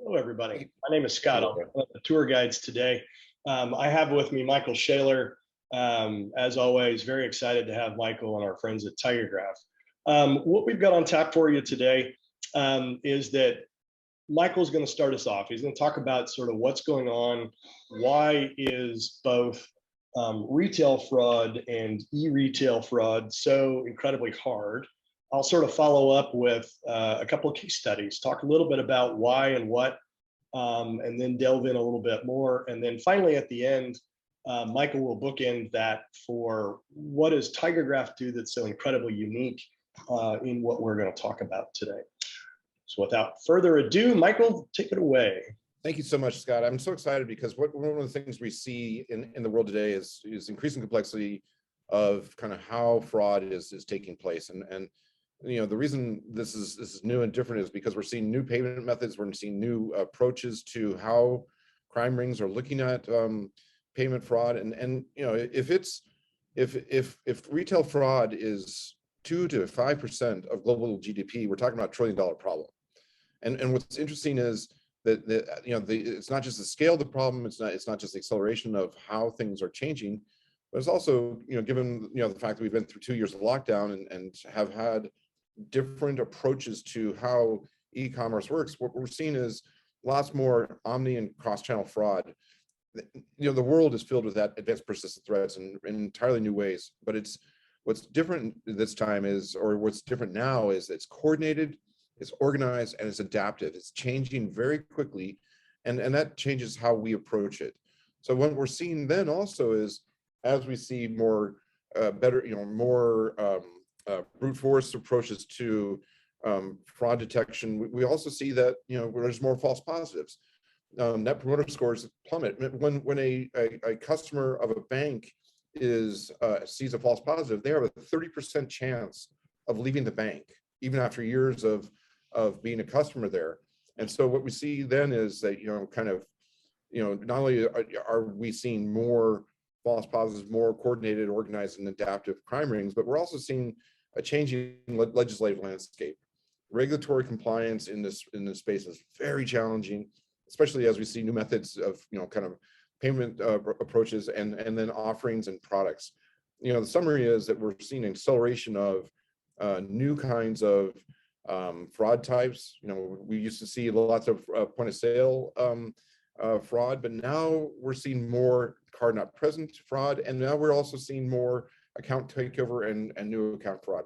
Hello, everybody. My name is Scott. I'm one of the tour guides today. I have with me Michael Shaler. As always, very excited to have Michael and our friends at TigerGraph. What we've got on tap for you today is that Michael's going to start us off. He's going to talk about sort of what's going on. Why is both retail fraud and e-retail fraud so incredibly hard? I'll sort of follow up with a couple of case studies, talk a little bit about why and what, and then delve in a little bit more. And then finally, at the end, Michael will bookend that for what does TigerGraph do that's so incredibly unique in what we're going to talk about today. So without further ado, Michael, take it away. Thank you so much, Scott. I'm so excited because one of the things we see in the world today is increasing complexity of kind of how fraud is taking place. And you know, the reason this is new and different is because we're seeing new payment methods. We're seeing new approaches to how crime rings are looking at payment fraud. And you know, if retail fraud is 2 to 5% of global GDP, we're talking about $1 trillion problem. And what's interesting is that it's not just the scale of the problem. It's not just the acceleration of how things are changing, but it's also, you know, given the fact that we've been through 2 years of lockdown and have had different approaches to how e-commerce works. What we're seeing is lots more omni and cross-channel fraud. You know, the world is filled with that advanced persistent threats in entirely new ways. But what's different this time is, or what's different now is, it's coordinated, it's organized, and it's adaptive. It's changing very quickly, and that changes how we approach it. So what we're seeing then also is, as we see more better, more brute force approaches to fraud detection, we also see that there's more false positives. Net promoter scores plummet when a customer of a bank sees a false positive. They have a 30% chance of leaving the bank even after years of being a customer there. And so what we see then is that not only are we seeing more false positives, more coordinated, organized, and adaptive crime rings, but we're also seeing a changing legislative landscape. Regulatory compliance in this space is very challenging, especially as we see new methods of kind of payment approaches and then offerings and products. The summary is that we're seeing an acceleration of new kinds of fraud types. We used to see lots of point of sale fraud, but now we're seeing more card not present fraud, and now we're also seeing more account takeover and new account fraud.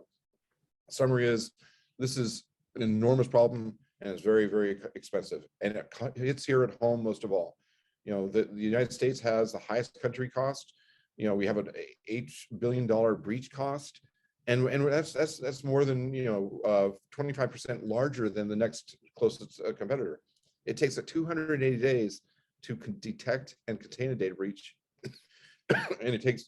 Summary is, this is an enormous problem, and it's very, very expensive, and it hits here at home most of all. The United States has the highest country cost. We have an $8 billion breach cost, and that's more than 25% larger than the next closest competitor. It takes 280 days to detect and contain a data breach, and it takes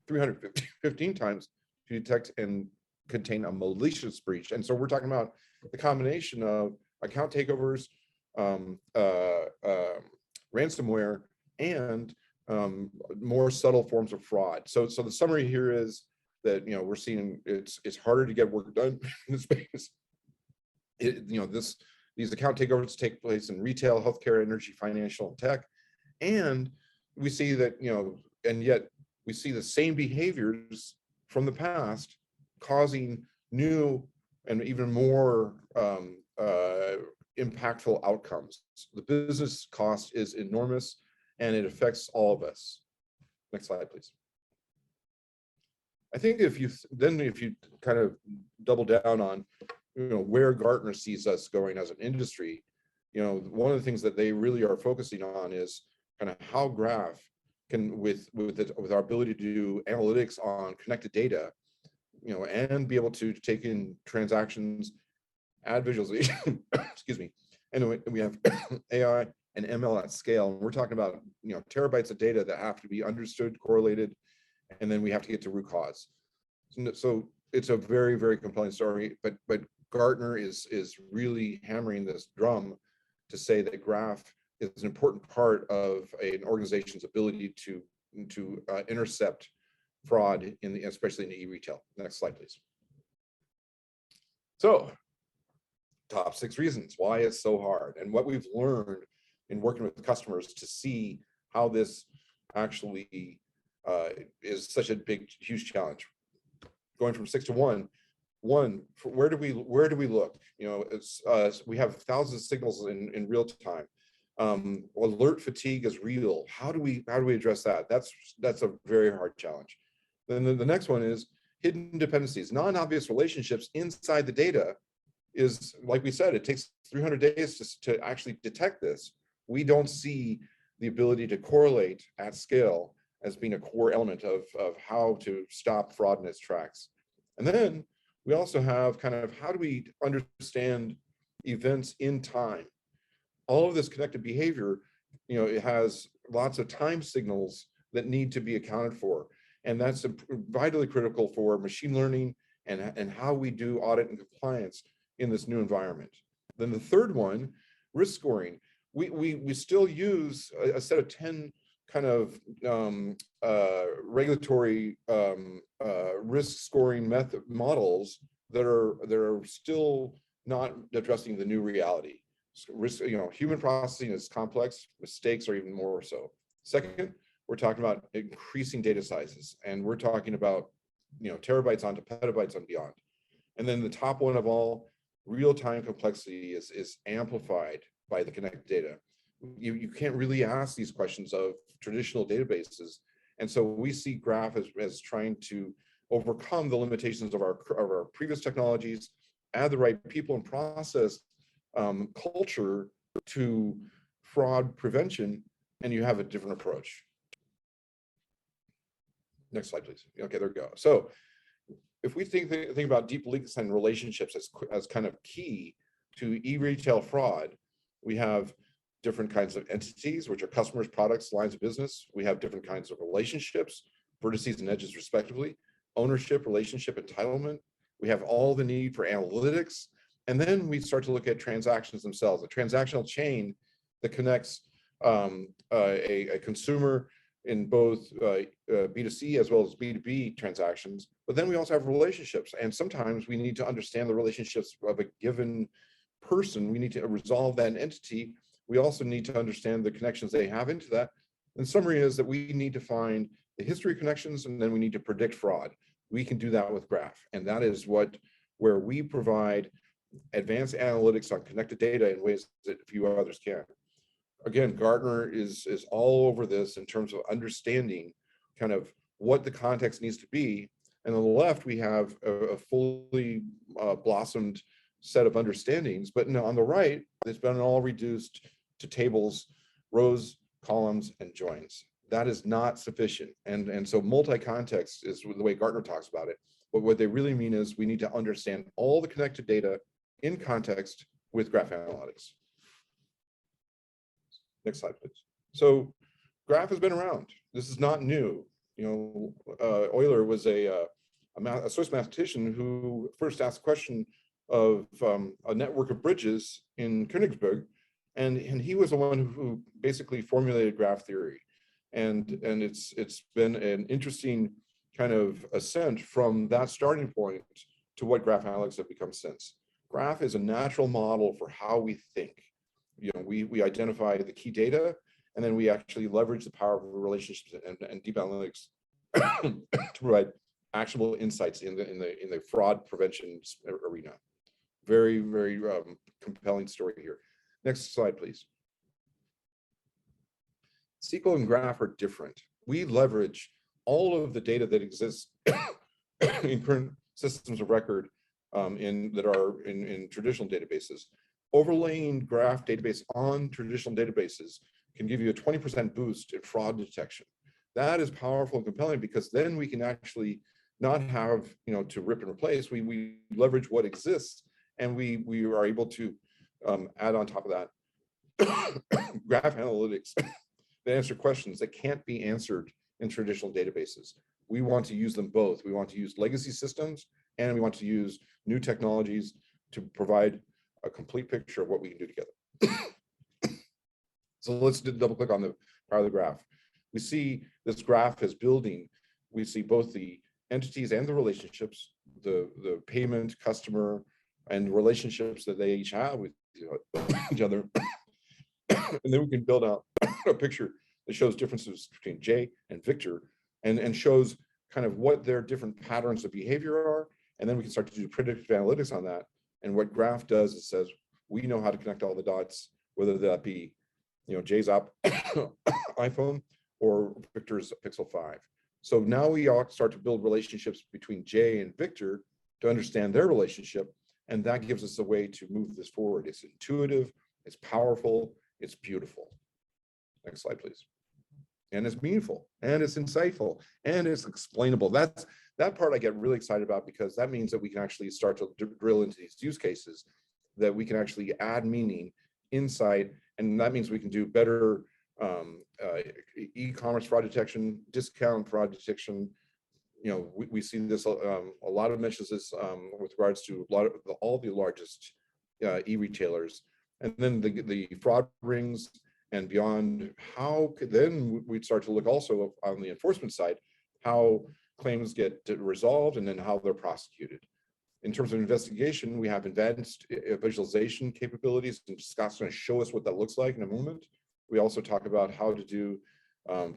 315 times to detect and contain a malicious breach. And so we're talking about the combination of account takeovers, ransomware, and more subtle forms of fraud. So the summary here is that we're seeing it's harder to get work done in this space. These account takeovers take place in retail, healthcare, energy, financial, and tech, and we see that and yet we see the same behaviors from the past causing new and even more impactful outcomes. The business cost is enormous, and it affects all of us. Next slide, please. I think if you kind of double down on where Gartner sees us going as an industry, one of the things that they really are focusing on is kind of how Graph can, with our ability to do analytics on connected data, and be able to take in transactions, add visualization, excuse me. And we have AI and ML at scale. And we're talking about terabytes of data that have to be understood, correlated, and then we have to get to root cause. So it's a very, very compelling story. But Gartner is really hammering this drum to say that Graph is an important part of an organization's ability to intercept fraud especially in the e-retail. Next slide, please. So top 6 reasons why it's so hard, and what we've learned in working with customers to see how this actually is such a big, huge challenge. Going from 6 to 1, where do we look? You know, it's we have thousands of signals in real time. Alert fatigue is real. How do we address that? That's a very hard challenge. Then the next one is hidden dependencies, non-obvious relationships inside the data. Is, like we said, it takes 300 days to actually detect this. We don't see the ability to correlate at scale as being a core element of how to stop fraud in its tracks. And then we also have kind of, how do we understand events in time? All of this connected behavior, you know, it has lots of time signals that need to be accounted for. And that's vitally critical for machine learning and how we do audit and compliance in this new environment. Then the third one, risk scoring. We still use a set of 10 kind of regulatory risk scoring models that are still not addressing the new reality. Risk, you know, human processing is complex, mistakes are even more so. Second, we're talking about increasing data sizes, and we're talking about, you know, terabytes onto petabytes and beyond. And then the top one of all, real-time complexity is amplified by the connected data. You can't really ask these questions of traditional databases. And so we see Graph as trying to overcome the limitations of our previous technologies, add the right people and process culture to fraud prevention, and you have a different approach. Next slide, please. Okay, there we go. So if we think about deep links and relationships as kind of key to e-retail fraud, we have different kinds of entities, which are customers, products, lines of business. We have different kinds of relationships, vertices and edges respectively, ownership, relationship, entitlement. We have all the need for analytics. And then we start to look at transactions themselves, a transactional chain that connects a consumer in both B2C as well as B2B transactions. But then we also have relationships. And sometimes we need to understand the relationships of a given person. We need to resolve that entity. We also need to understand the connections they have into that. And the summary is that we need to find the history connections, and then we need to predict fraud. We can do that with Graph. And that is where we provide advanced analytics on connected data in ways that few others can. Again, Gartner is all over this in terms of understanding kind of what the context needs to be. And on the left, we have a fully blossomed set of understandings, but on the right, it's been all reduced to tables, rows, columns, and joins. That is not sufficient. And so multi-context is the way Gartner talks about it. But what they really mean is we need to understand all the connected data in context with graph analytics. Next slide, please. So Graph has been around. This is not new. You know, Euler was a Swiss mathematician who first asked the question of a network of bridges in Königsberg, and he was the one who basically formulated graph theory. And it's been an interesting kind of ascent from that starting point to what graph analytics have become since. Graph is a natural model for how we think. You know, we identify the key data, and then we actually leverage the power of relationships and deep analytics to provide actionable insights in the fraud prevention arena. Very, very compelling story here. Next slide, please. SQL and Graph are different. We leverage all of the data that exists in current systems of record that are in traditional databases. Overlaying Graph database on traditional databases can give you a 20% boost in fraud detection. That is powerful and compelling because then we can actually not have, you know, to rip and replace. We leverage what exists, and we are able to add on top of that graph analytics that answer questions that can't be answered in traditional databases. We want to use them both. We want to use legacy systems, and we want to use new technologies to provide a complete picture of what we can do together. So let's double click on the power of the graph. We see this graph is building. We see both the entities and the relationships, the payment, customer, and relationships that they each have with each other. And then we can build out a picture that shows differences between Jay and Victor, and shows kind of what their different patterns of behavior are. And then we can start to do predictive analytics on that. And what Graph does is says, we know how to connect all the dots, whether that be, Jay's iPhone or Victor's Pixel 5. So now we start to build relationships between Jay and Victor to understand their relationship. And that gives us a way to move this forward. It's intuitive, it's powerful, it's beautiful. Next slide, please. And it's meaningful, and it's insightful, and it's explainable. That part I get really excited about, because that means that we can actually start to drill into these use cases, that we can actually add meaning, insight, and that means we can do better e-commerce fraud detection, discount fraud detection. We see this, a lot of mentions this with regards to all the largest e-retailers, and then the fraud rings and beyond. How could then we'd start to look also on the enforcement side, how claims get resolved and then how they're prosecuted. In terms of investigation, we have advanced visualization capabilities, and Scott's going to show us what that looks like in a moment. We also talk about how to do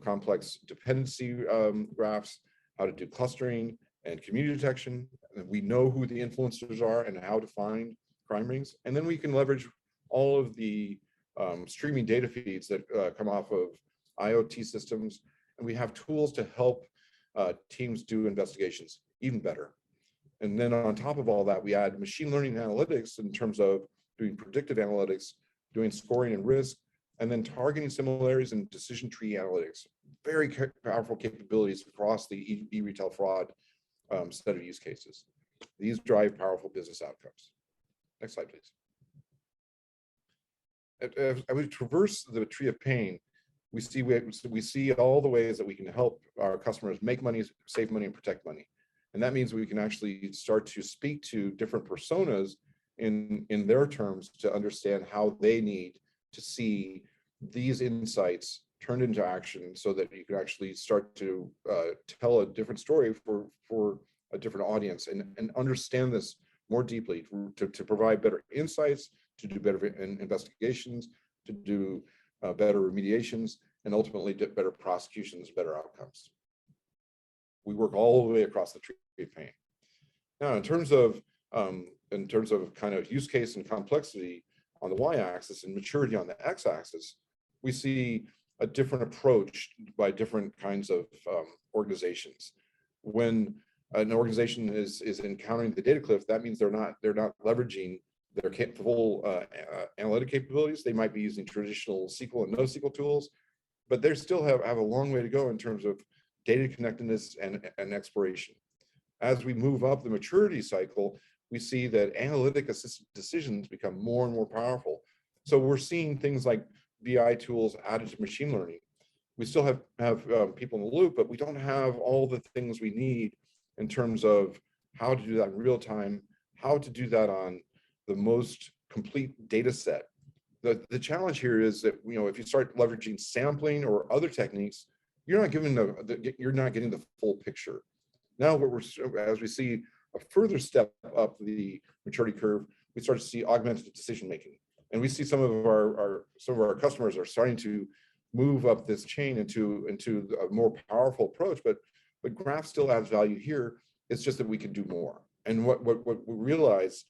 complex dependency graphs, how to do clustering and community detection. And we know who the influencers are and how to find crime rings. And then we can leverage all of the streaming data feeds that come off of IoT systems. And we have tools to help teams do investigations even better. And then on top of all that, we add machine learning analytics in terms of doing predictive analytics, doing scoring and risk, and then targeting similarities and decision tree analytics. Very powerful capabilities across the e-retail fraud set of use cases. These drive powerful business outcomes. Next slide, please. As we traverse the tree of pain, we see all the ways that we can help our customers make money, save money, and protect money. And that means we can actually start to speak to different personas in their terms to understand how they need to see these insights turned into action, so that you can actually start to tell a different story for a different audience, and understand this more deeply to provide better insights, to do better investigations, to do better remediations, and ultimately better prosecutions, better outcomes. We work all the way across the tree of pain. Now, in terms of kind of use case and complexity on the y-axis and maturity on the x-axis, we see a different approach by different kinds of organizations. When an organization is encountering the data cliff, that means they're not leveraging their full analytic capabilities. They might be using traditional SQL and NoSQL tools, but they still have a long way to go in terms of data connectedness and exploration. As we move up the maturity cycle, we see that analytic assisted decisions become more and more powerful. So we're seeing things like BI tools added to machine learning. We still have people in the loop, but we don't have all the things we need in terms of how to do that in real time, how to do that on the most complete data set. The challenge here is that, if you start leveraging sampling or other techniques, you're not getting the full picture. Now, as we see a further step up the maturity curve, we start to see augmented decision making, and we see some of our customers are starting to move up this chain into a more powerful approach. But Graph still adds value here. It's just that we can do more. And what we realize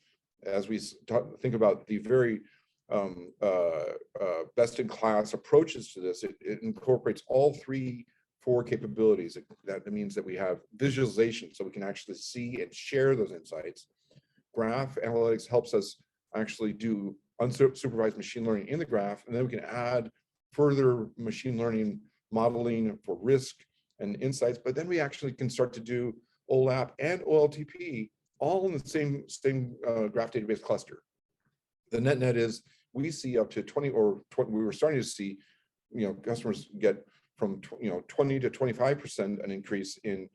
as we think about the very best-in-class approaches to this, it incorporates all 4 capabilities. That means that we have visualization, so we can actually see and share those insights. Graph analytics helps us actually do unsupervised machine learning in the graph, and then we can add further machine learning modeling for risk and insights. But then we actually can start to do OLAP and OLTP all in the same graph database cluster. The net is we see up to 20, we were starting to see, customers get from 20 to 25% an increase in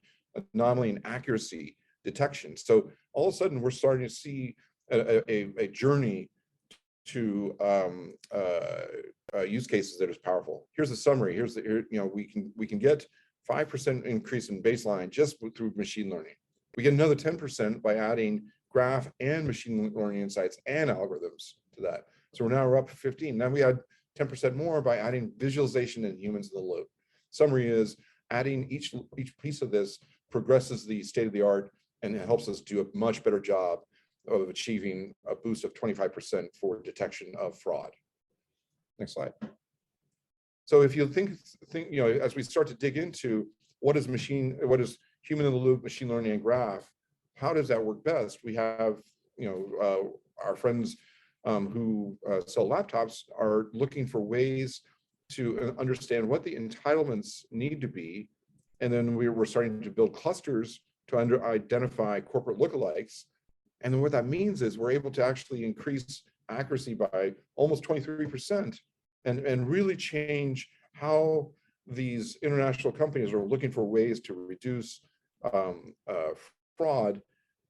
anomaly and accuracy detection. So all of a sudden we're starting to see a journey to use cases that is powerful. Here's the summary. We can get 5% increase in baseline just through machine learning. We get another 10% by adding graph and machine learning insights and algorithms to that. So we're up to 15. Now we had 10% more by adding visualization and humans in the loop. Summary is adding each piece of this progresses the state of the art, and it helps us do a much better job of achieving a boost of 25% for detection of fraud. Next slide. So if you think, as we start to dig into what is human in the loop, machine learning, and graph, how does that work best? We have, our friends who sell laptops are looking for ways to understand what the entitlements need to be. And then we're starting to build clusters to identify corporate lookalikes. And then what that means is we're able to actually increase accuracy by almost 23% and really change how these international companies are looking for ways to reduce fraud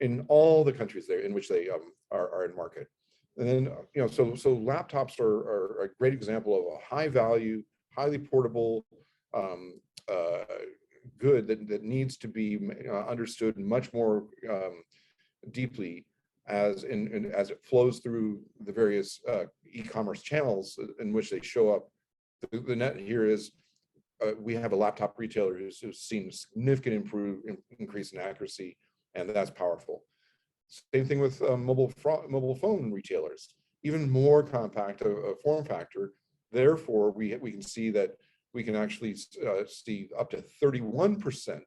in all the countries in which they are in market. And then, so laptops are a great example of a high value, highly portable good that needs to be understood much more deeply as it flows through the various e-commerce channels in which they show up. The net here is we have a laptop retailer who's seen a significant increase in accuracy, and that's powerful. Same thing with mobile phone retailers, even more compact a form factor. Therefore, we can see that we can actually see up to 31%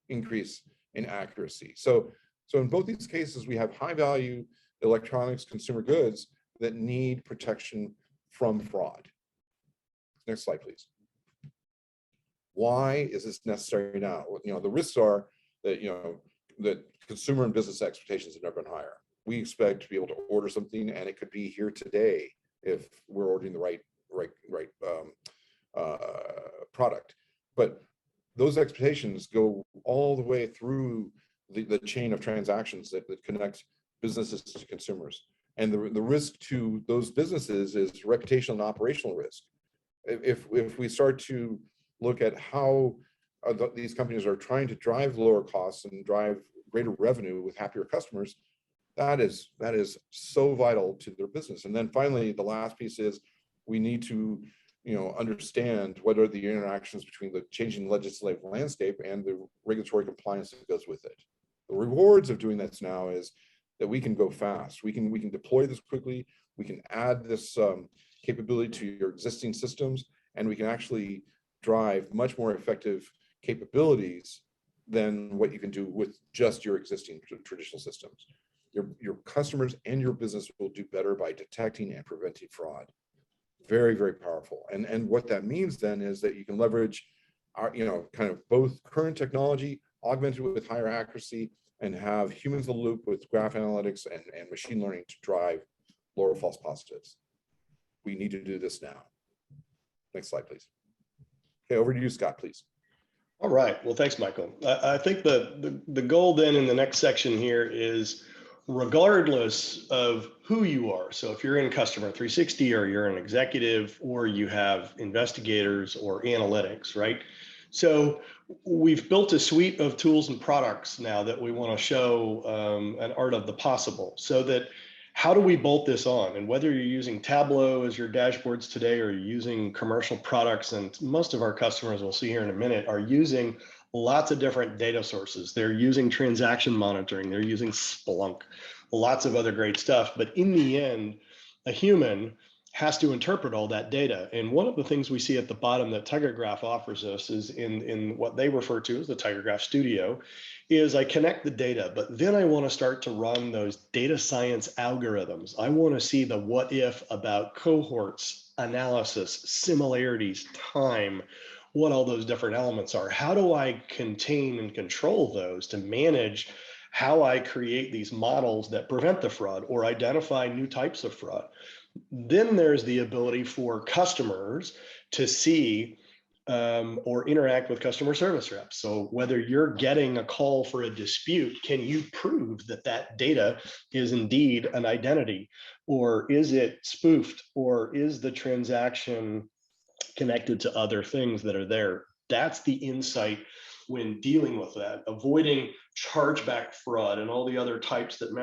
increase in accuracy. So in both these cases, we have high value electronics consumer goods that need protection from fraud. Next slide, please. Why is this necessary now? The risks are that, that consumer and business expectations have never been higher. We expect to be able to order something, and it could be here today if we're ordering the right product. But those expectations go all the way through the chain of transactions that connect businesses to consumers. And the risk to those businesses is reputational and operational risk. If we start to look at how these companies are trying to drive lower costs and drive greater revenue with happier customers, that is so vital to their business. And then finally, the last piece is we need to understand what are the interactions between the changing legislative landscape and the regulatory compliance that goes with it. The rewards of doing this now is that we can go fast. We can deploy this quickly. We can add this capability to your existing systems, and we can actually drive much more effective capabilities than what you can do with just your existing traditional systems. Your customers and your business will do better by detecting and preventing fraud. Very, very powerful. And what that means then is that you can leverage our, kind of both current technology augmented with higher accuracy and have humans in the loop with graph analytics and machine learning to drive lower false positives. We need to do this now. Next slide, please. Okay, over to you, Scott, please. All right. Well, thanks, Michael. I think the goal then in the next section here is, regardless of who you are, so if you're in Customer 360 or you're an executive or you have investigators or analytics, right? So we've built a suite of tools and products now that we want to show an art of the possible, so that how do we bolt this on? And whether you're using Tableau as your dashboards today or you're using commercial products, and most of our customers, we'll see here in a minute, are using lots of different data sources. They're using transaction monitoring, they're using Splunk, lots of other great stuff. But in the end, a human has to interpret all that data. And one of the things we see at the bottom that TigerGraph offers us is in what they refer to as the TigerGraph Studio, is I connect the data, but then I want to start to run those data science algorithms. I want to see the what if about cohorts, analysis, similarities, time, what all those different elements are. How do I contain and control those to manage how I create these models that prevent the fraud or identify new types of fraud? Then there's the ability for customers to see or interact with customer service reps. So whether you're getting a call for a dispute, can you prove that that data is indeed an identity, or is it spoofed, or is the transaction connected to other things that are there? That's the insight when dealing with that, avoiding chargeback fraud and all the other types that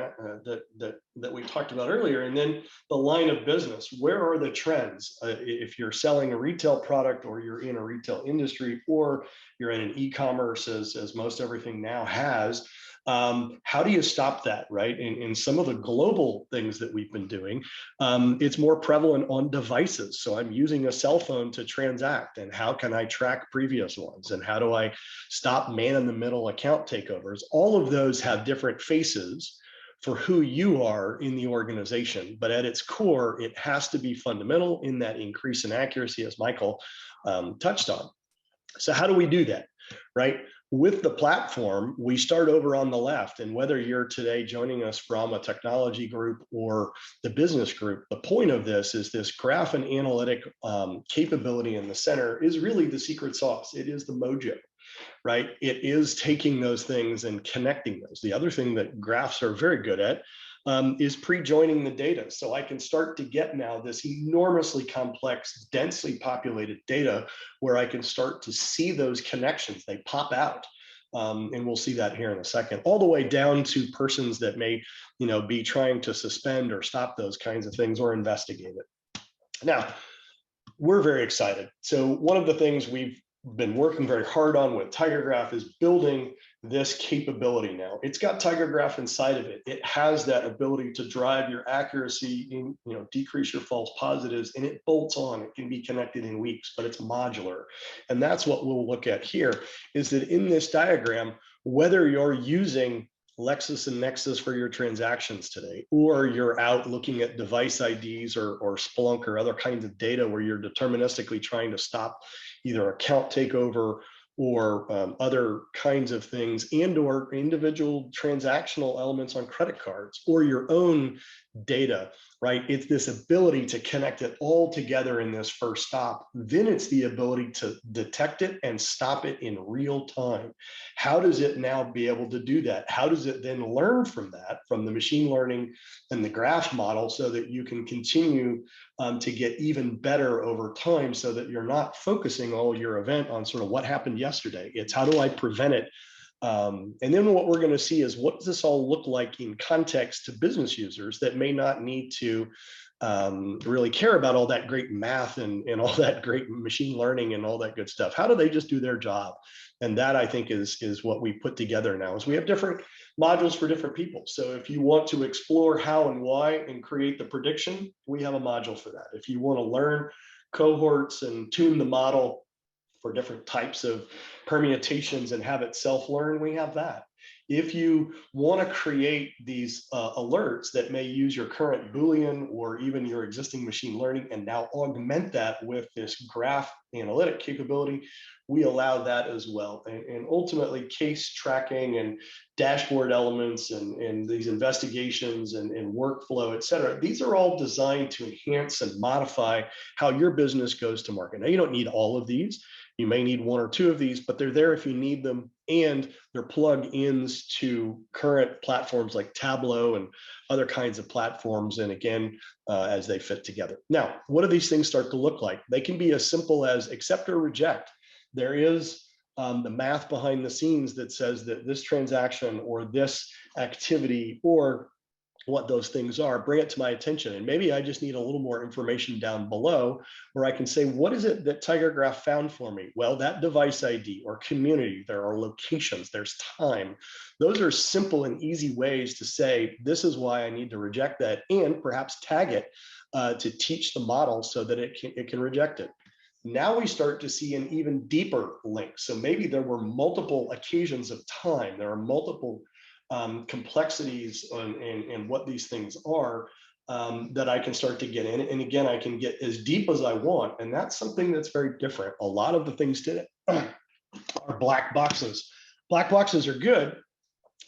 that we talked about earlier. And then the line of business, where are the trends? If you're selling a retail product, or you're in a retail industry, or you're in an e-commerce, as most everything now has, how do you stop that, right? In some of the global things that we've been doing, it's more prevalent on devices. So I'm using a cell phone to transact, and how can I track previous ones? And how do I stop man-in-the-middle account takeovers? All of those have different faces for who you are in the organization. But at its core, it has to be fundamental in that increase in accuracy, as Michael touched on. So how do we do that, right? With the platform, we start over on the left. And whether you're today joining us from a technology group or the business group, the point of this is this graph and analytic capability in the center is really the secret sauce. It is the mojo, right? It is taking those things and connecting those. The other thing that graphs are very good at is pre-joining the data. So I can start to get now this enormously complex, densely populated data where I can start to see those connections. They pop out. And we'll see that here in a second, all the way down to persons that may, be trying to suspend or stop those kinds of things or investigate it. Now, we're very excited. So one of the things we've been working very hard on with TigerGraph is building this capability now. It's got TigerGraph inside of it. It has that ability to drive your accuracy, decrease your false positives, and it bolts on. It can be connected in weeks, but it's modular. And that's what we'll look at here, is that in this diagram, whether you're using Lexis and Nexus for your transactions today, or you're out looking at device IDs or Splunk or other kinds of data where you're deterministically trying to stop either account takeover or other kinds of things, and or individual transactional elements on credit cards, or your own data, right? It's this ability to connect it all together in this first stop. Then it's the ability to detect it and stop it in real time. How does it now be able to do that? How does it then learn from that, from the machine learning and the graph model, so that you can continue to get even better over time, so that you're not focusing all your event on sort of what happened yesterday. It's how do I prevent it? And then what we're going to see is, what does this all look like in context to business users that may not need to really care about all that great math and all that great machine learning and all that good stuff? How do they just do their job? And that, I think, is what we put together now, is we have different modules for different people. So if you want to explore how and why and create the prediction, we have a module for that. If you want to learn cohorts and tune the model for different types of permutations and have it self-learn, we have that. If you want to create these alerts that may use your current Boolean or even your existing machine learning and now augment that with this graph analytic capability, we allow that as well. And ultimately, case tracking and dashboard elements and these investigations and workflow, et cetera, these are all designed to enhance and modify how your business goes to market. Now, you don't need all of these. You may need one or two of these, but they're there if you need them, and they're plug-ins to current platforms like Tableau and other kinds of platforms, and again, as they fit together. Now, what do these things start to look like? They can be as simple as accept or reject. There is the math behind the scenes that says that this transaction or this activity or what those things are, bring it to my attention. And maybe I just need a little more information down below where I can say, what is it that TigerGraph found for me? Well, that device ID or community, there are locations, there's time. Those are simple and easy ways to say, this is why I need to reject that, and perhaps tag it to teach the model so that it can reject it. Now we start to see an even deeper link. So maybe there were multiple occasions of time, there are multiple complexities and what these things are that I can start to get in. And again, I can get as deep as I want. And that's something that's very different. A lot of the things today are black boxes. Black boxes are good,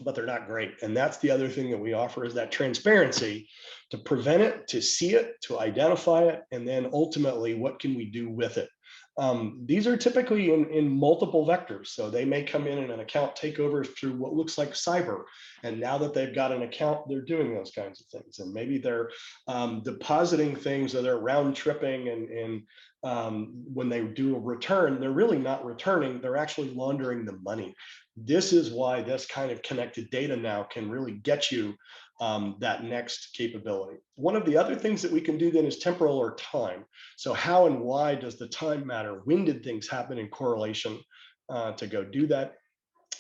but they're not great. And that's the other thing that we offer, is that transparency to prevent it, to see it, to identify it, and then ultimately, what can we do with it? These are typically in multiple vectors. So they may come in an account takeover through what looks like cyber. And now that they've got an account, they're doing those kinds of things. And maybe they're depositing things, or they're round tripping, and when they do a return, they're really not returning, they're actually laundering the money. This is why this kind of connected data now can really get you that next capability. One of the other things that we can do then is temporal or time. So how and why does the time matter? When did things happen in correlation to go do that?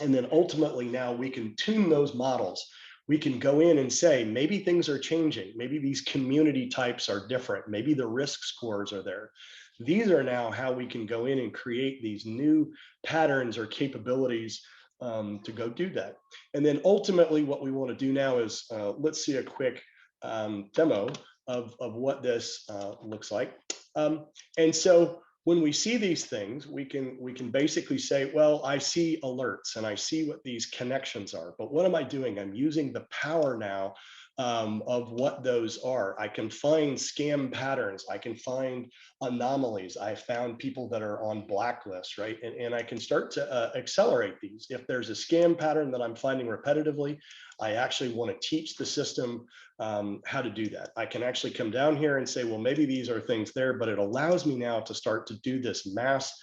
And then ultimately now we can tune those models. We can go in and say, maybe things are changing. Maybe these community types are different. Maybe the risk scores are there. These are now how we can go in and create these new patterns or capabilities to go do that. And then ultimately what we want to do now is, let's see a quick demo of what this looks like. And so when we see these things, we can basically say, well, I see alerts and I see what these connections are, but what am I doing? I'm using the power now of what those are. I can find scam patterns. I can find anomalies. I found people that are on blacklists, right? And I can start to accelerate these. If there's a scam pattern that I'm finding repetitively, I actually want to teach the system how to do that. I can actually come down here and say, well, maybe these are things there, but it allows me now to start to do this mass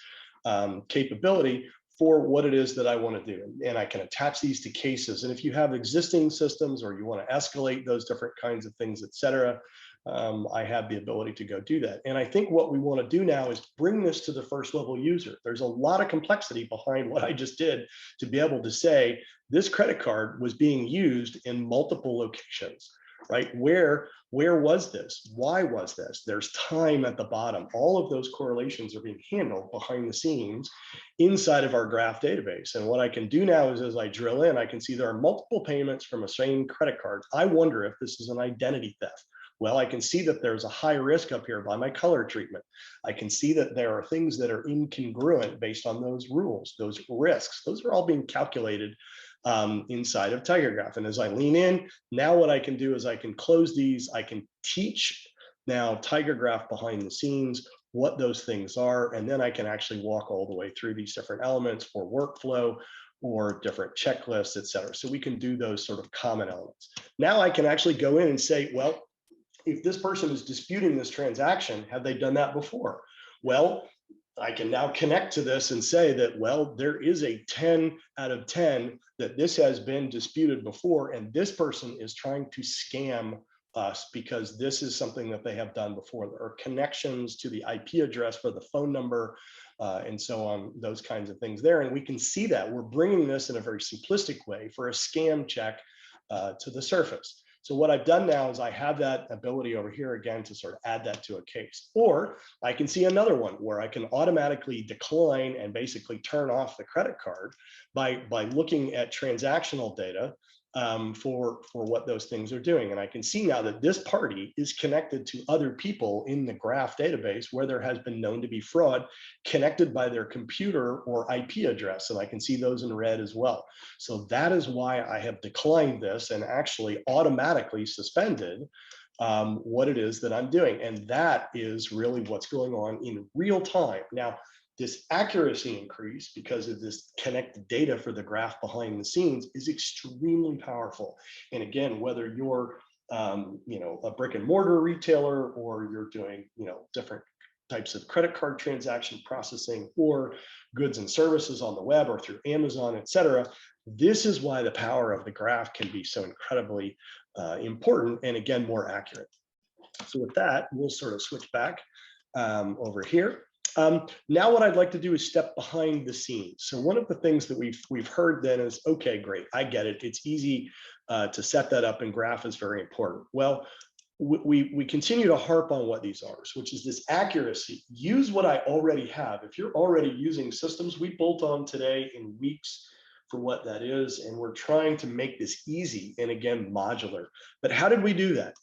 capability for what it is that I want to do. And I can attach these to cases. And if you have existing systems or you want to escalate those different kinds of things, et cetera, I have the ability to go do that. And I think what we want to do now is bring this to the first level user. There's a lot of complexity behind what I just did to be able to say this credit card was being used in multiple locations, right? Where was this? Why was this? There's time at the bottom. All of those correlations are being handled behind the scenes inside of our graph database. And what I can do now is as I drill in, I can see there are multiple payments from a same credit card. I wonder if this is an identity theft. Well, I can see that there's a high risk up here by my color treatment. I can see that there are things that are incongruent based on those rules, those risks. Those are all being calculated inside of TigerGraph. And as I lean in, now what I can do is I can close these. I can teach now TigerGraph behind the scenes what those things are. And then I can actually walk all the way through these different elements for workflow or different checklists, et cetera. So we can do those sort of common elements. Now I can actually go in and say, well, if this person is disputing this transaction, have they done that before? Well, I can now connect to this and say that, well, there is a 10 out of 10 that this has been disputed before, and this person is trying to scam us because this is something that they have done before. There are connections to the IP address for the phone number and so on, those kinds of things there. And we can see that we're bringing this in a very simplistic way for a scam check to the surface. So what I've done now is I have that ability over here again to sort of add that to a case. Or I can see another one where I can automatically decline and basically turn off the credit card by looking at transactional data for what those things are doing. And I can see now that this party is connected to other people in the graph database where there has been known to be fraud connected by their computer or IP address. And I can see those in red as well. So that is why I have declined this and actually automatically suspended what it is that I'm doing. And that is really what's going on in real time. Now, this accuracy increase because of this connected data for the graph behind the scenes is extremely powerful. And again, whether you're a brick and mortar retailer or you're doing different types of credit card transaction processing or goods and services on the web or through Amazon, et cetera, this is why the power of the graph can be so incredibly important and again, more accurate. So with that, we'll sort of switch back over here. Now what I'd like to do is step behind the scenes. So one of the things that we've heard then is, okay, great, I get it. It's easy to set that up and graph is very important. Well, we continue to harp on what these are, which is this accuracy. Use what I already have. If you're already using systems, we bolt on today in weeks for what that is. And we're trying to make this easy and again, modular. But how did we do that?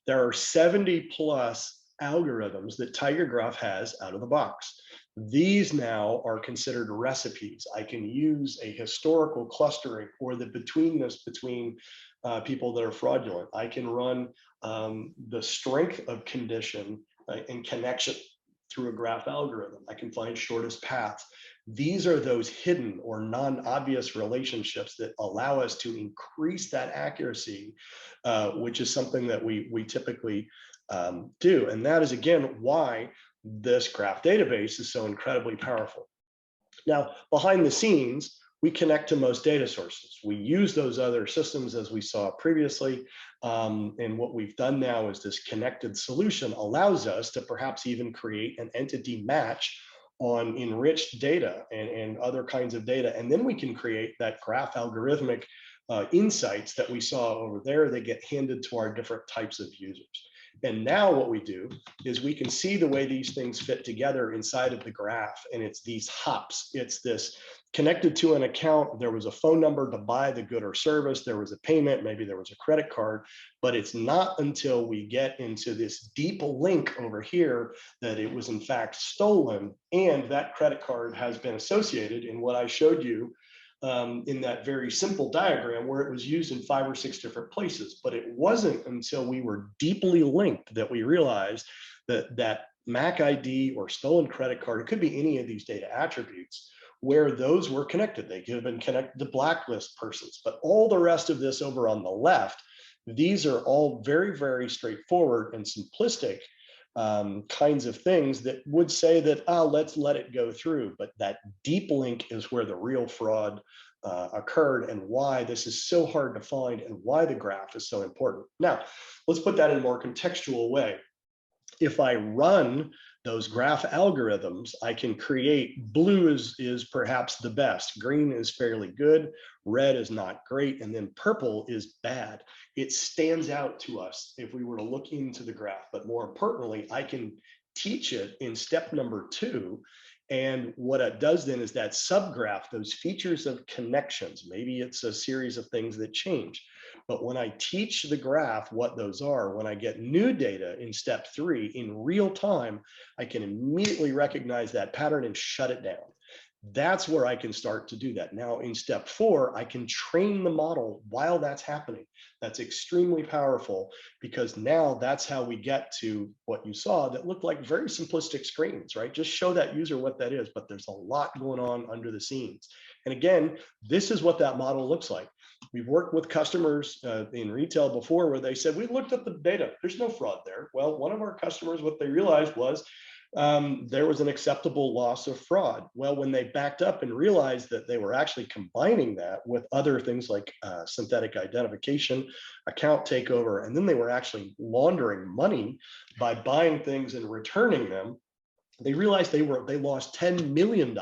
There are 70 plus algorithms that TigerGraph has out of the box. These now are considered recipes. I can use a historical clustering or the betweenness between people that are fraudulent. I can run the strength of condition and connection through a graph algorithm. I can find shortest paths. These are those hidden or non-obvious relationships that allow us to increase that accuracy, which is something that we typically do. And that is, again, why this graph database is so incredibly powerful. Now, behind the scenes, we connect to most data sources. We use those other systems as we saw previously. And what we've done now is this connected solution allows us to perhaps even create an entity match on enriched data and other kinds of data. And then we can create that graph algorithmic insights that we saw over there. They get handed to our different types of users. And now what we do is we can see the way these things fit together inside of the graph. And it's these hops. It's this connected to an account. There was a phone number to buy the good or service. There was a payment. Maybe there was a credit card. But it's not until we get into this deep link over here that it was in fact stolen. And that credit card has been associated in what I showed you in that very simple diagram where it was used in 5 or 6 different places. But it wasn't until we were deeply linked that we realized that that MAC ID or stolen credit card, it could be any of these data attributes, where those were connected. They could have been connected to blacklist persons, but all the rest of this over on the left, these are all very, very straightforward and simplistic kinds of things that would say that, let's let it go through. But that deep link is where the real fraud occurred and why this is so hard to find and why the graph is so important. Now, let's put that in a more contextual way. If I run those graph algorithms, I can create blue is perhaps the best, green is fairly good, red is not great, and then purple is bad. It stands out to us if we were to look into the graph, but more importantly, I can teach it in step number 2. And what it does then is that subgraph, those features of connections, maybe it's a series of things that change. But when I teach the graph what those are, when I get new data in step 3 in real time, I can immediately recognize that pattern and shut it down. That's where I can start to do that. Now in step 4, I can train the model while that's happening. That's extremely powerful because now that's how we get to what you saw that looked like very simplistic screens, right? Just show that user what that is, but there's a lot going on under the scenes. And again, this is what that model looks like. We've worked with customers in retail before where they said, we looked at the data, there's no fraud there. Well, one of our customers, what they realized was there was an acceptable loss of fraud. Well, when they backed up and realized that they were actually combining that with other things like synthetic identification, account takeover, and then they were actually laundering money by buying things and returning them, they realized they lost $10 million,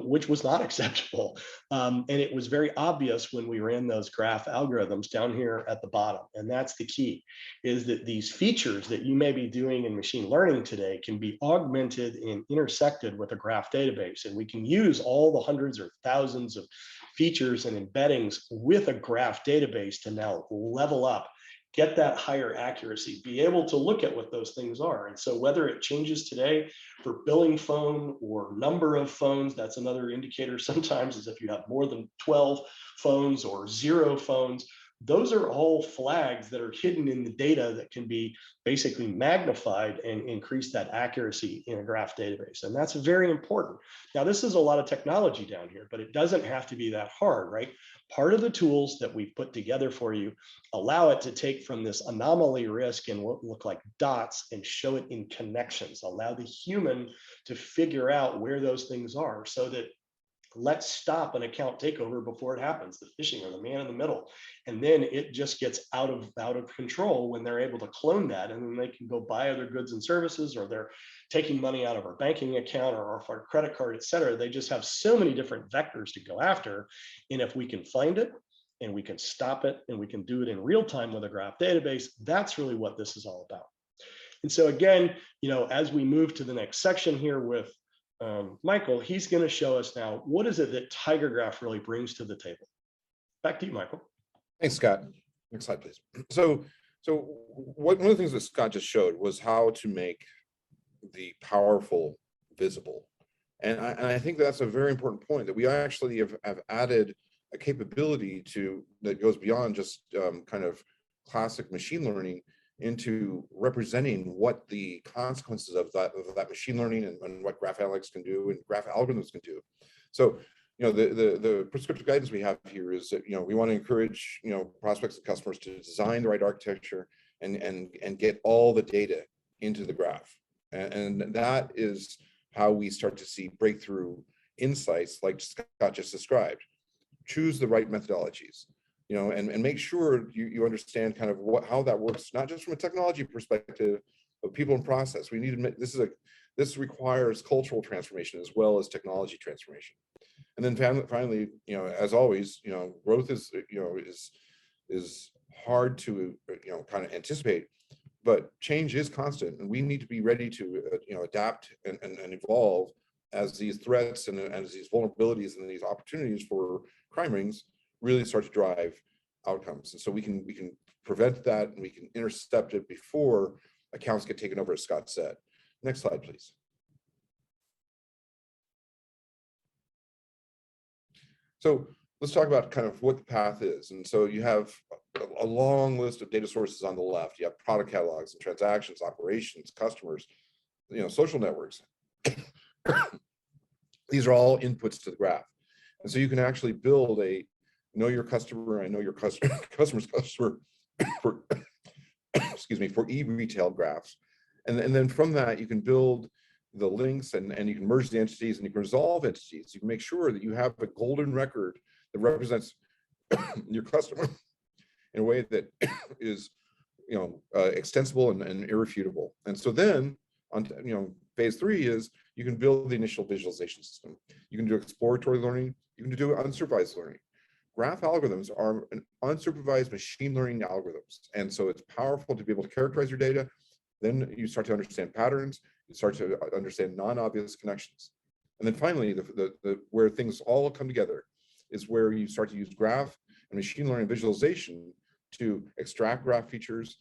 which was not acceptable. And it was very obvious when we ran those graph algorithms down here at the bottom. And that's the key, is that these features that you may be doing in machine learning today can be augmented and intersected with a graph database. And we can use all the hundreds or thousands of features and embeddings with a graph database to now level up, get that higher accuracy, be able to look at what those things are. And so whether it changes today for billing phone or number of phones, that's another indicator sometimes, is if you have more than 12 phones or 0 phones, those are all flags that are hidden in the data that can be basically magnified and increase that accuracy in a graph database. And that's very important. Now, this is a lot of technology down here, but it doesn't have to be that hard, right? Part of the tools that we've put together for you allow it to take from this anomaly risk and what look like dots and show it in connections, allow the human to figure out where those things are so that let's stop an account takeover before it happens, the phishing or the man in the middle. And then it just gets out of control when they're able to clone that, and then they can go buy other goods and services, or they're taking money out of our banking account or off our credit card, et cetera. They just have so many different vectors to go after. And if we can find it and we can stop it and we can do it in real time with a graph database, that's really what this is all about. And so again, as we move to the next section here with Michael, he's going to show us now what is it that TigerGraph really brings to the table. Back to you, Michael. Thanks, Scott. Next slide, please. So one of the things that Scott just showed was how to make the powerful visible. And I think that's a very important point, that we actually have added a capability that goes beyond just kind of classic machine learning into representing what the consequences of that machine learning and what graph analytics can do and graph algorithms can do. So, the prescriptive guidance we have here is that, we want to encourage, prospects and customers to design the right architecture and get all the data into the graph. And that is how we start to see breakthrough insights like Scott just described. Choose the right methodologies, and make sure you understand kind of how that works, not just from a technology perspective, but people and process. We need to make, this requires cultural transformation as well as technology transformation. And then finally, as always, growth is hard to kind of anticipate, but change is constant, and we need to be ready to adapt and evolve as these threats and as these vulnerabilities and these opportunities for crime rings really start to drive outcomes. And so we can prevent that, and we can intercept it before accounts get taken over, as Scott said. Next slide, please. So let's talk about kind of what the path is. And so you have a long list of data sources on the left. You have product catalogs and transactions, operations, customers, social networks. These are all inputs to the graph. And so you can actually build a know your customer, I know your customer's customer for, excuse me, for e-retail graphs. And then from that, you can build the links, and you can merge the entities, and you can resolve entities. You can make sure that you have a golden record that represents your customer in a way that is extensible and irrefutable. And so then on phase 3 is you can build the initial visualization system. You can do exploratory learning. You can do unsupervised learning. Graph algorithms are an unsupervised machine learning algorithms. And so it's powerful to be able to characterize your data. Then you start to understand patterns. You start to understand non-obvious connections. And then finally, where things all come together is where you start to use graph and machine learning visualization to extract graph features,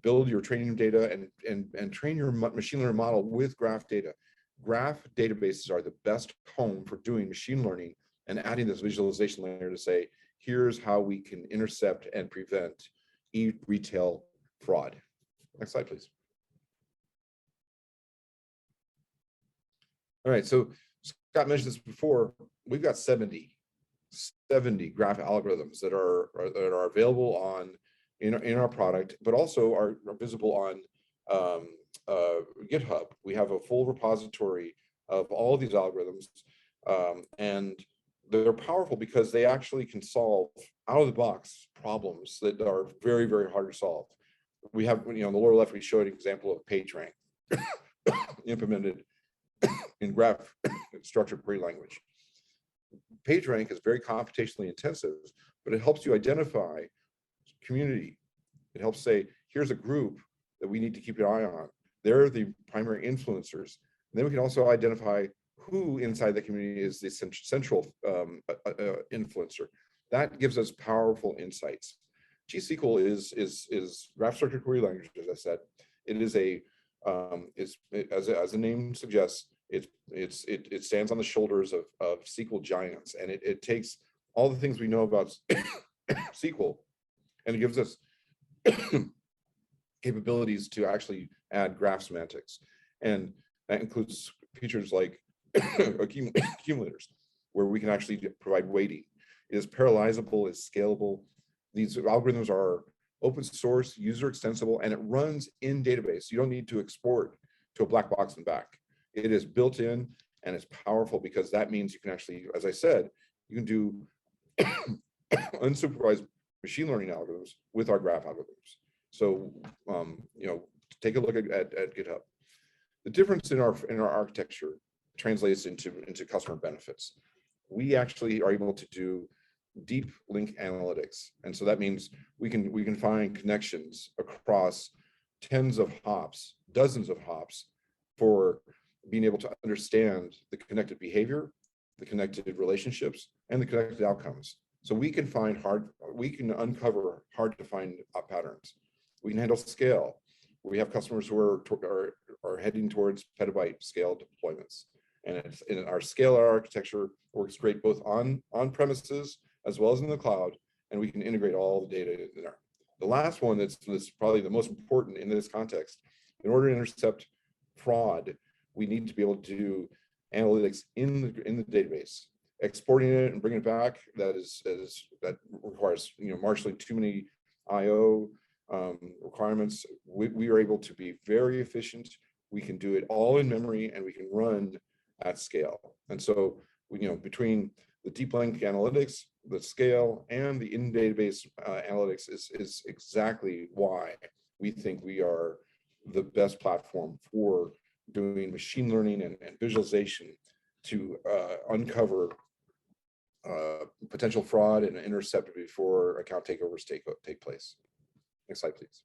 build your training data, and train your machine learning model with graph data. Graph databases are the best home for doing machine learning and adding this visualization layer to say, here's how we can intercept and prevent e-retail fraud. Next slide, please. All right, so Scott mentioned this before. We've got 70 graph algorithms that are available in our product, but also are visible on GitHub. We have a full repository of all these algorithms, and they're powerful because they actually can solve out-of-the-box problems that are very, very hard to solve. We have, on the lower left, we showed an example of PageRank implemented in graph structured query language. PageRank is very computationally intensive, but it helps you identify community. It helps say, here's a group that we need to keep an eye on. They're the primary influencers. And then we can also identify who inside the community is the central influencer. That gives us powerful insights. GSQL is graph structured query language, as I said. It is as the name suggests, it stands on the shoulders of SQL giants, and it takes all the things we know about SQL, and it gives us capabilities to actually add graph semantics, and that includes features like accumulators, where we can actually provide weighting. It is parallelizable, it's scalable. These algorithms are open source, user extensible, and it runs in database. You don't need to export to a black box and back. It is built in, and it's powerful because that means you can actually, as I said, you can do unsupervised machine learning algorithms with our graph algorithms. So, take a look at GitHub. The difference in our architecture translates into customer benefits. We actually are able to do deep link analytics, and so that means we can find connections across tens of hops, dozens of hops, for being able to understand the connected behavior, the connected relationships, and the connected outcomes. So we can uncover hard to find patterns. We can handle scale. We have customers who are heading towards petabyte scale deployments, and our scale architecture works great both on premises as well as in the cloud, and we can integrate all the data in there. The last one that's probably the most important in this context, in order to intercept fraud, we need to be able to do analytics in the database. Exporting it and bringing it back, that requires marshaling too many I/O requirements. We are able to be very efficient. We can do it all in memory, and we can run at scale. And so, between the deep link analytics, the scale, and the in-database analytics is exactly why we think we are the best platform for doing machine learning and visualization to uncover potential fraud and intercept before account takeovers take place. Next slide, please.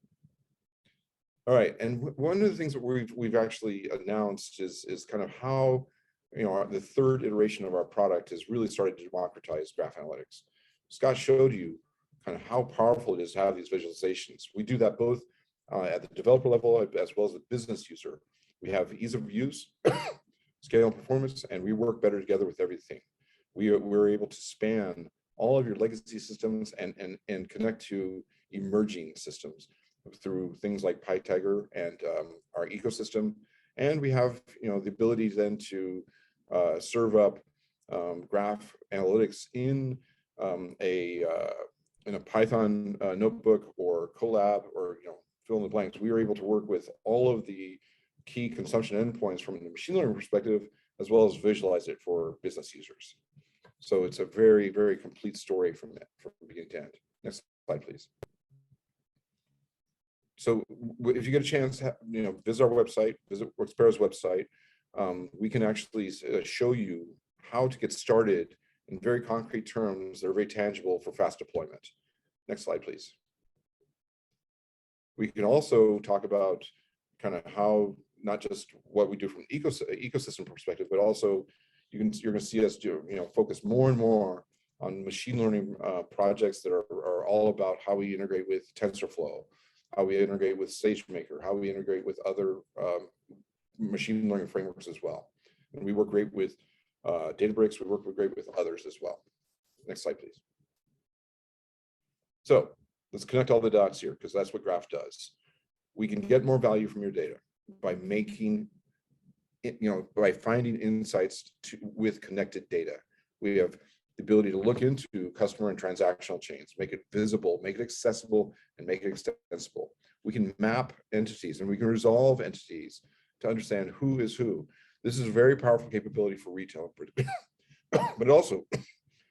All right, and one of the things that we've actually announced is kind of how the third iteration of our product has really started to democratize graph analytics. Scott showed you kind of how powerful it is to have these visualizations. We do that both at the developer level as well as the business user. We have ease of use, scale and performance, and we work better together with everything. We're able to span all of your legacy systems and connect to emerging systems through things like PyTiger and our ecosystem. And we have the ability then to serve up graph analytics in a Python notebook or Colab, or fill in the blanks. We are able to work with all of the key consumption endpoints from a machine learning perspective, as well as visualize it for business users. So it's a very, very complete story from beginning to end. Next slide, please. So if you get a chance, visit our website, visit Expero's website. We can actually show you how to get started in very concrete terms that are very tangible for fast deployment. Next slide, please. We can also talk about kind of how, not just what we do from an ecosystem perspective, but also you're going to see us focus more and more on machine learning projects that are all about how we integrate with TensorFlow, how we integrate with SageMaker, how we integrate with other machine learning frameworks as well. And we work great with Databricks. We work great with others as well. Next slide, please. So let's connect all the dots here, because that's what Graph does. We can get more value from your data by making it, by finding insights with connected data. We have the ability to look into customer and transactional chains, make it visible, make it accessible, and make it extensible. We can map entities and we can resolve entities to understand who is who. This is a very powerful capability for retail, but it also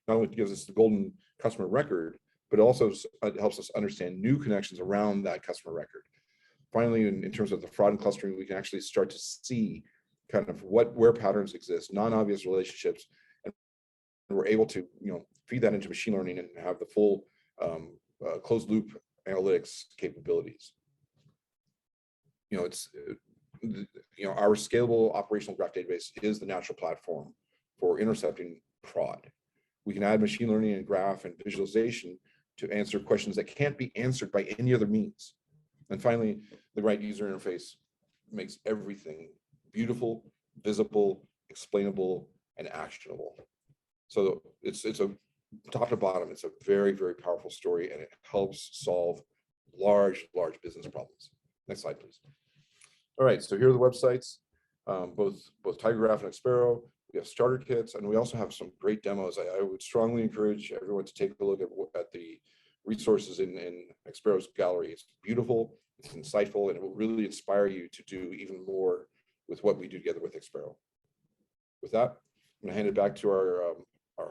not only gives us the golden customer record, but also helps us understand new connections around that customer record. Finally, in terms of the fraud and clustering, we can actually start to see kind of where patterns exist, non-obvious relationships, and we're able to feed that into machine learning and have the full closed loop analytics capabilities. Our scalable operational graph database is the natural platform for intercepting fraud. We can add machine learning and graph and visualization to answer questions that can't be answered by any other means. And finally, the right user interface makes everything beautiful, visible, explainable, and actionable. So it's a top to bottom, it's a very, very powerful story, and it helps solve large business problems. Next slide, please. All right, so here are the websites, both TigerGraph and Expero. We have starter kits, and we also have some great demos. I would strongly encourage everyone to take a look at the resources in Expero's gallery. It's beautiful, it's insightful, and it will really inspire you to do even more with what we do together with Expero. With that, I'm going to hand it back to our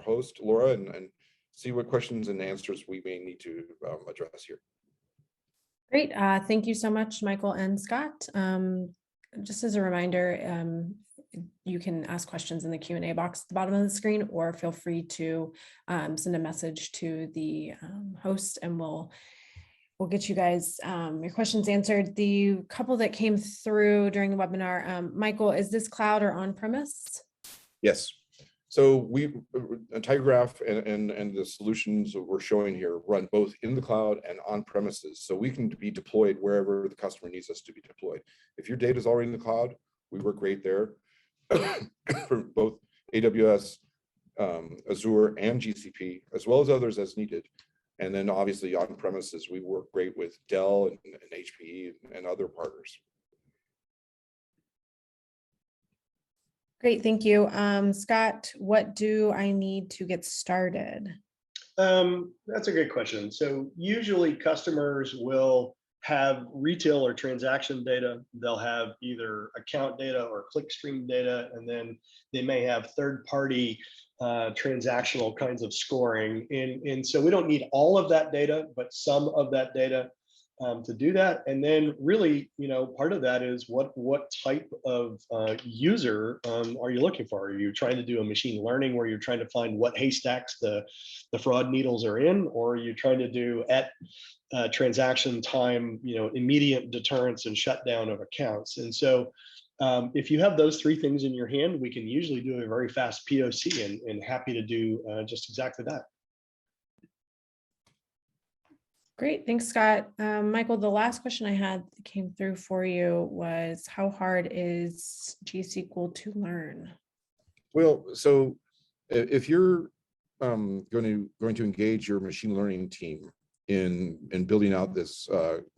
host, Laura, and see what questions and answers we may need to address here. Great. Thank you so much, Michael and Scott. Just as a reminder, you can ask questions in the Q&A box at the bottom of the screen, or feel free to send a message to the host, and we'll get you guys your questions answered. The couple that came through during the webinar, Michael, is this cloud or on-premise? Yes. So TigerGraph and the solutions that we're showing here run both in the cloud and on premises. So we can be deployed wherever the customer needs us to be deployed. If your data is already in the cloud, we work great there for both AWS, Azure, and GCP, as well as others as needed. And then obviously on premises, we work great with Dell and HPE and other partners. Great, thank you. Scott, what do I need to get started? That's a good question. So usually customers will have retail or transaction data. They'll have either account data or clickstream data, and then they may have third-party transactional kinds of scoring. And so we don't need all of that data, but some of that data to do that. And then really, part of that is what type of user are you looking for? Are you trying to do a machine learning where you're trying to find what haystacks the fraud needles are in, or are you trying to do at transaction time, immediate deterrence and shutdown of accounts? And so if you have those three things in your hand, we can usually do a very fast POC, and happy to do just exactly that. Great, thanks, Scott. Michael, the last question I had that came through for you was, how hard is G-SQL to learn? Well, so if you're going to engage your machine learning team in building out this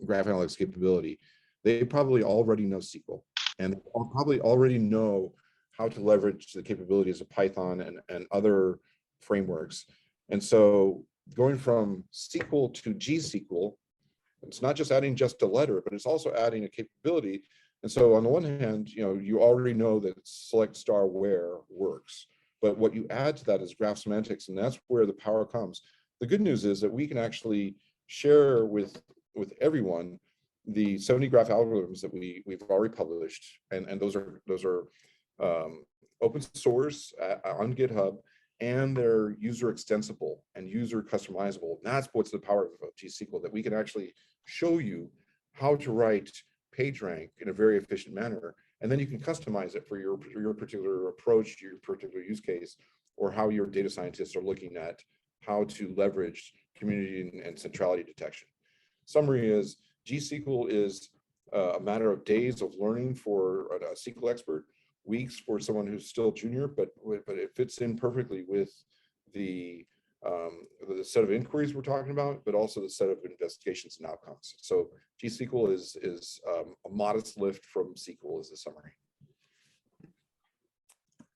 graph analytics capability, they probably already know SQL, and probably already know how to leverage the capabilities of Python and other frameworks. And so going from SQL to G-SQL, it's not just adding just a letter, but it's also adding a capability. And so on the one hand, you already know that select star where works, but what you add to that is graph semantics, and that's where the power comes. The good news is that we can actually share with everyone the 70 graph algorithms that we've already published, and those are open source on GitHub, and they're user extensible and user customizable. And that's what's the power of G-SQL, that we can actually show you how to write PageRank in a very efficient manner, and then you can customize it for your particular approach, your particular use case, or how your data scientists are looking at how to leverage community and centrality detection. Summary is, G-SQL is a matter of days of learning for a SQL expert, weeks for someone who's still junior, but it fits in perfectly with the set of inquiries we're talking about, but also the set of investigations and outcomes. So G-SQL is a modest lift from SQL, is the summary.